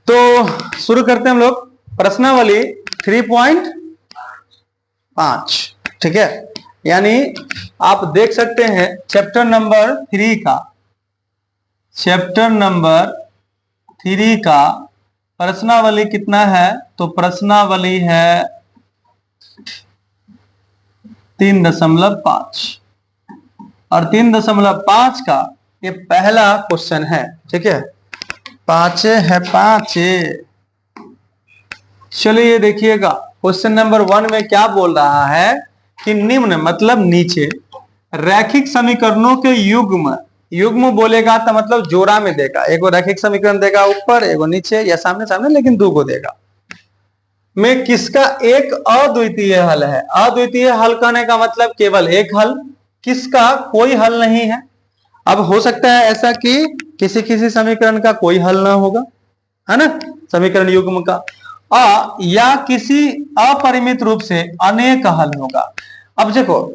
तो शुरू करते हैं हम लोग प्रश्नावली 3.5। ठीक है, यानी आप देख सकते हैं चैप्टर नंबर 3 का प्रश्नावली कितना है, तो प्रश्नावली है 3.5 और 3.5 का ये पहला क्वेश्चन है। ठीक है, 5 है 5। चलिए ये देखिएगा, क्वेश्चन नंबर 1 में क्या बोल रहा है कि निम्न मतलब नीचे रैखिक समीकरणों के युग्म बोलेगा तो मतलब जोड़ा में देगा। एगो रैखिक समीकरण देगा ऊपर, एगो नीचे या सामने सामने, लेकिन दो को देगा। में किसका एक अद्वितीय हल है। अद्वितीय हल कहने का मतलब केवल एक हल, किसका कोई हल नहीं है। अब हो सकता है ऐसा कि किसी किसी समीकरण का कोई हल ना होगा, है ना, समीकरण युग्म का, या किसी अपरिमित रूप से अनेक हल होगा। अब देखो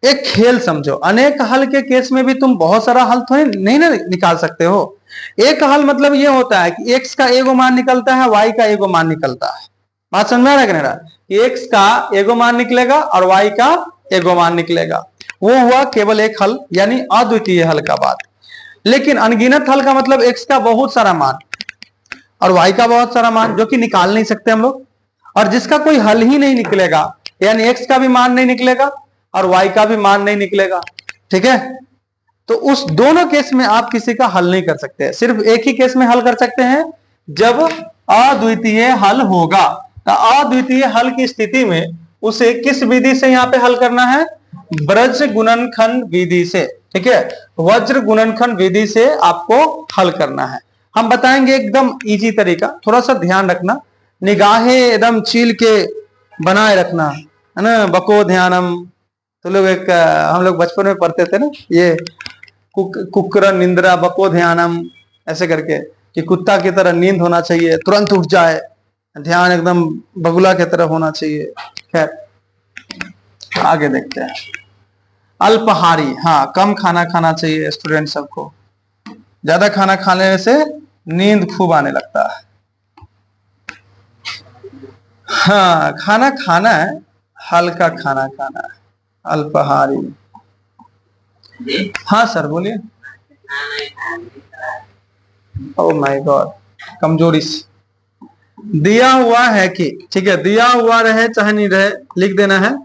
एक खेल समझो, अनेक हल के केस में भी तुम बहुत सारा हल थोड़ी नहीं ना निकाल सकते हो। एक हल मतलब ये होता है कि x का एगो मान निकलता है, y का एगो मान निकलता है। बात समझ में आ रहा है कि x का एगो मान निकलेगा और y का एगो मान निकलेगा। वो हुआ केवल एक हल, यानी अद्वितीय हल का बात। लेकिन अनगिनत हल का मतलब x का बहुत सारा मान और y का बहुत सारा मान, जो कि निकाल नहीं सकते हम लोग, और जिसका कोई हल ही नहीं निकलेगा, यानी x का भी मान नहीं निकलेगा और y का भी मान नहीं निकलेगा। ठीक है, तो उस दोनों केस में आप किसी का हल नहीं कर सकते। सिर्फ एक ही केस में हल कर सकते हैं, जब अद्वितीय हल होगा। तो अद्वितीय हल की स्थिति में उसे किस विधि से यहाँ पे हल करना है, वज्र गुणनखंड विधि से। ठीक है, वज्र गुणनखंड विधि से आपको हल करना है। हम बताएंगे एकदम इजी तरीका, थोड़ा सा ध्यान रखना, निगाहें एकदम चील के बनाए रखना, है ना। बको ध्यानम, तो लोग एक हम लोग बचपन में पढ़ते थे ना, ये कुक्र निंद्रा बको ध्यानम, ऐसे करके कि कुत्ता की तरह नींद होना चाहिए, तुरंत उठ जाए, ध्यान एकदम बगुला की तरह होना चाहिए। खैर आगे देखते हैं। अल्पाहारी, हाँ, कम खाना खाना चाहिए स्टूडेंट सबको। ज्यादा खाना खाने से नींद खूब आने लगता है। हाँ, खाना खाना है, हल्का खाना खाना है, अल्पाहारी। हाँ सर बोलिए। ओह माय गॉड, कमजोरी से दिया हुआ है कि, ठीक है, दिया हुआ रहे चाहे नहीं रहे लिख देना है।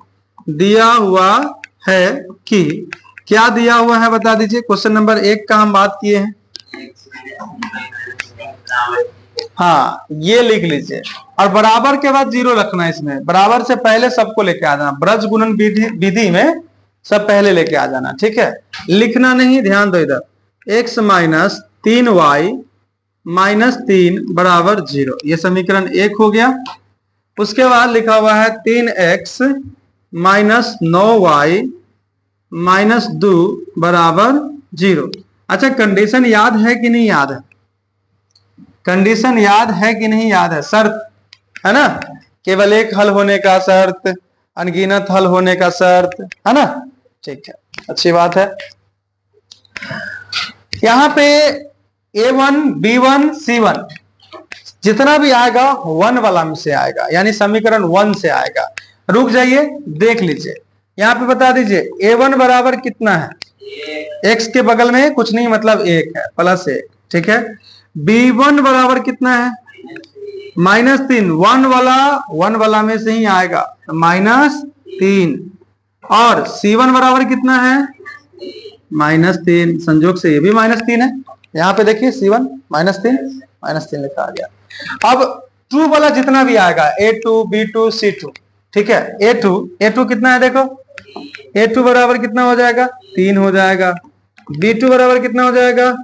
दिया हुआ है कि, क्या दिया हुआ है बता दीजिए। क्वेश्चन नंबर 1 का हम बात किए हैं। हाँ, ये लिख लीजिए, और बराबर के बाद 0 रखना है। इसमें बराबर से पहले सबको लेके आ जाना, ब्रज गुणन विधि में सब पहले लेके आ जाना। ठीक है, लिखना नहीं, ध्यान दो इधर। x माइनस 3y माइनस 3 बराबर 0, ये समीकरण 1 हो गया। उसके बाद लिखा हुआ है 3x माइनस 9y माइनस 2 बराबर 0। अच्छा, कंडीशन याद है कि नहीं याद है? कंडीशन याद है कि नहीं याद है? शर्त है ना, केवल एक हल होने का शर्त, अनगिनत हल होने का शर्त, है ना। ठीक है, अच्छी बात है। यहां पे A1 B1 C1 जितना भी आएगा 1 वाला में से आएगा, यानी समीकरण 1 से आएगा। रुक जाइए, देख लीजिए, यहां पे बता दीजिए A1 बराबर कितना है। x के बगल में कुछ नहीं, मतलब 1 है, +1। ठीक है, B1 बराबर कितना है, -3। 1 वाला में से ही आएगा, -3। और C1 बराबर कितना है, -3। संजोग से ये भी -3 है। यहाँ पे देखिए C1 -3 लिखा आ गया। अब 2 वाला जितना भी आएगा, A2 B2 C2, ठीक है, A2 कितना है देखो, A2 बराबर कितना हो जाएगा, 3 हो जाएगा। B2 बराबर कितना हो जाएगा,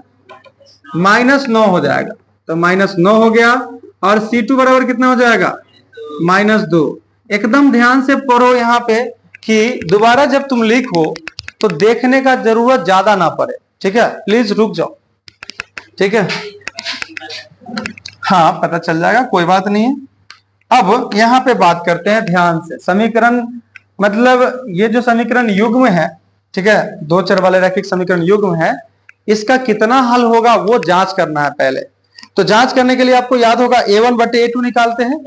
-9 हो जाएगा, तो -9 हो गया। और C2 बराबर कितना हो जाएगा, -2। एकदम ध्यान से पढ़ो यहाँ पे, कि दोबारा जब तुम लिखो तो देखने का जरूरत ज्यादा ना पड़े। ठीक है, प्लीज रुक जाओ। ठीक है, हाँ पता चल जाएगा, कोई बात नहीं है। अब यहाँ पे बात करते हैं ध्यान से। समीकरण मतलब ये जो समीकरण युग्म है, ठीक है, 2 चर वाले रैखिक समीकरण युग्म है, इसका कितना हल होगा वो जांच करना है पहले। तो जांच करने के लिए आपको याद होगा A1 बटे A2 निकालते हैं,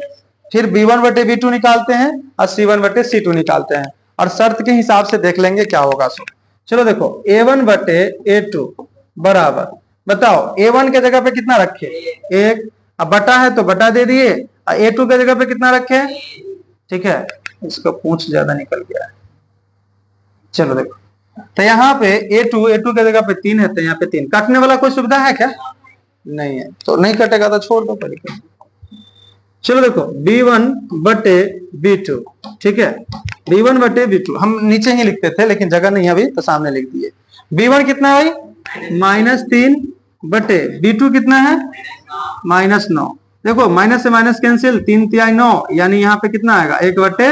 फिर B1 बटे B2 निकालते हैं और C1 बटे C2 निकालते हैं, और शर्त के हिसाब से देख लेंगे क्या होगा। सो चलो देखो, A1 बटे A2 बराबर, बताओ A1 के जगह पे कितना रखे, 1, अब बटा है तो बटा दे दिए, और A2 के जगह पे कितना रखे, ठीक है, इसका पूंछ ज्यादा निकल गया है। चलो देखो, तो यहाँ पे A2 के जगह पे 3 है, तो यहाँ पे 3, काटने वाला कोई सुविधा है क्या, नहीं है, तो नहीं कटेगा तो छोड़ दो परीक्षा। चलो देखो, B1 बटे B2, ठीक है, B1 बटे B2 हम नीचे ही लिखते थे लेकिन जगह नहीं अभी तो सामने लिख दिए। B1 कितना है भाई, -3 बटे B2 कितना है, -9। देखो माइनस से माइनस कैंसिल, 3 तिहाई 9, यानी यहाँ पे कितना आएगा, 1 बटे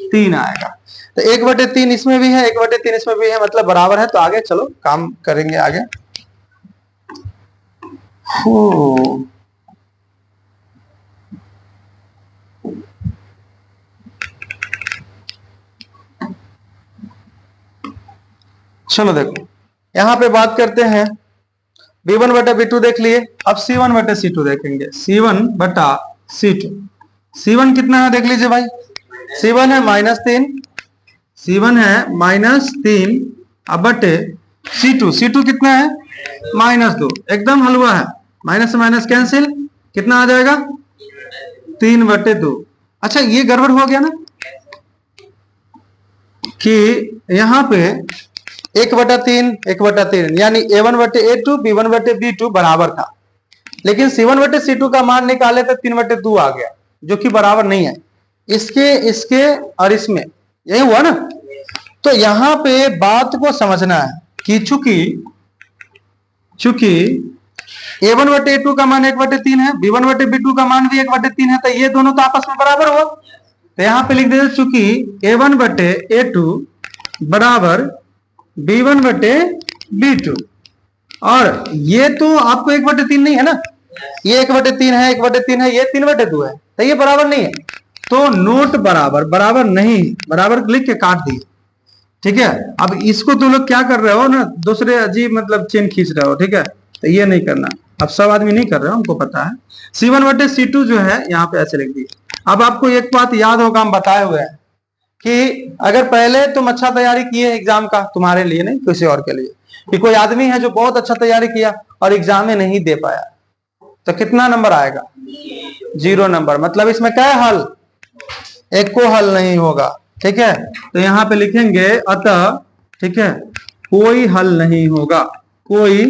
3 आएगा। तो 1 बटे 3 इसमें भी है, 1 बटे 3 इसमें भी है, मतलब बराबर है। तो आगे चलो काम करेंगे आगे। चलो देखो, यहां पे बात करते हैं B1 बटा B2 देख लिए, अब C1 बटे C2 देखेंगे। C1 बटा C2, C1 कितना है देख लीजिए भाई, C1 है -3, C1 है -3, अब बटे C2 कितना है, -2, एकदम हलवा है, माइनस से माइनस कैंसिल, कितना आ जाएगा, 3 बटे 2। अच्छा ये गड़बड़ हो गया ना कि यहाँ पे 1 बटा 3 यानी A1 बटे A2 B1 बटे B2 बराबर था, लेकिन C1 बटे C2 का मान निकाले तो 3 बटे 2 आ गया, जो कि बराबर नहीं है इसके और इसमें, यही हुआ ना। तो यहाँ पे बात को समझना है कि चूंकि A1 बटे A2 का मान 1 बटे 3 है, B1 बटे B2 का मान भी 1 बटे 3 है, तो ये दोनों तो आपस में बराबर हुआ। तो यहाँ पे लिख देते चूंकि A1 बटे A2 बराबर B1 बटे B2, और ये तो आपको 1 बटे 3 नहीं है ना, ये 1 बटे 3 है, 1 बटे 3 है, ये 3 बटे 2 है, तो ये बराबर नहीं है। तो नोट बराबर नहीं, बराबर लिख के काट दिए, ठीक है। अब इसको तुम लोग क्या कर रहे हो ना, दूसरे अजीब मतलब चेन खींच रहे हो, ठीक है, तो ये नहीं करना। अब सब आदमी नहीं कर रहे हो, हमको पता है। C1 बटे C2 जो है यहाँ पे ऐसे लिख दिए। अब आपको एक बात याद होगा, हम बताए हुए हैं कि अगर पहले तुम अच्छा तैयारी किए एग्जाम का, तुम्हारे लिए नहीं किसी और के लिए, कि कोई आदमी है जो बहुत अच्छा तैयारी किया और एग्जाम में नहीं दे पाया, तो कितना नंबर आएगा, 0 नंबर। मतलब इसमें क्या है, हल, एक को हल नहीं होगा, ठीक है। तो यहाँ पे लिखेंगे अतः, ठीक है, कोई हल नहीं होगा, कोई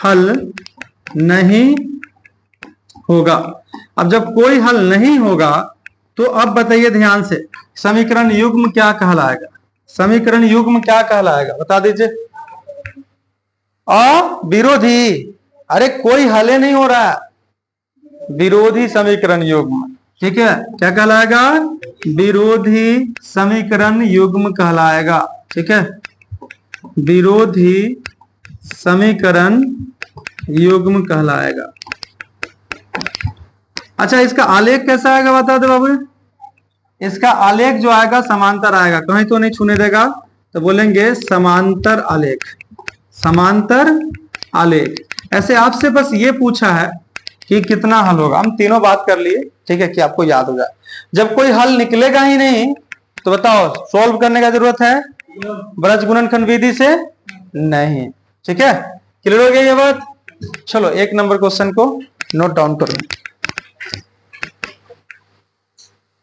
हल नहीं होगा। अब जब कोई हल नहीं होगा तो अब बताइए ध्यान से, समीकरण युग्म क्या कहलाएगा, समीकरण युग्म क्या कहलाएगा बता दीजिए, विरोधी। अरे कोई हल नहीं हो रहा है, विरोधी समीकरण युग्म, ठीक है, क्या कहलाएगा, विरोधी समीकरण युग्म कहलाएगा, ठीक है, विरोधी समीकरण युग्म कहलाएगा। अच्छा इसका आलेख कैसा आएगा बता दो बाबू, इसका आलेख जो आएगा समांतर आएगा, कहीं तो नहीं छूने देगा, तो बोलेंगे समांतर आलेख, समांतर आलेख। ऐसे आपसे बस ये पूछा है कि कितना हल होगा, हम तीनों बात कर लिए, ठीक है, कि आपको याद हो जाए। जब कोई हल निकलेगा ही नहीं तो बताओ सॉल्व करने का जरूरत है, ब्रज गुणनखंड विधि से नहीं, ठीक है, क्लियर हो गया ये बात। चलो 1 नंबर क्वेश्चन को नोट डाउन करो।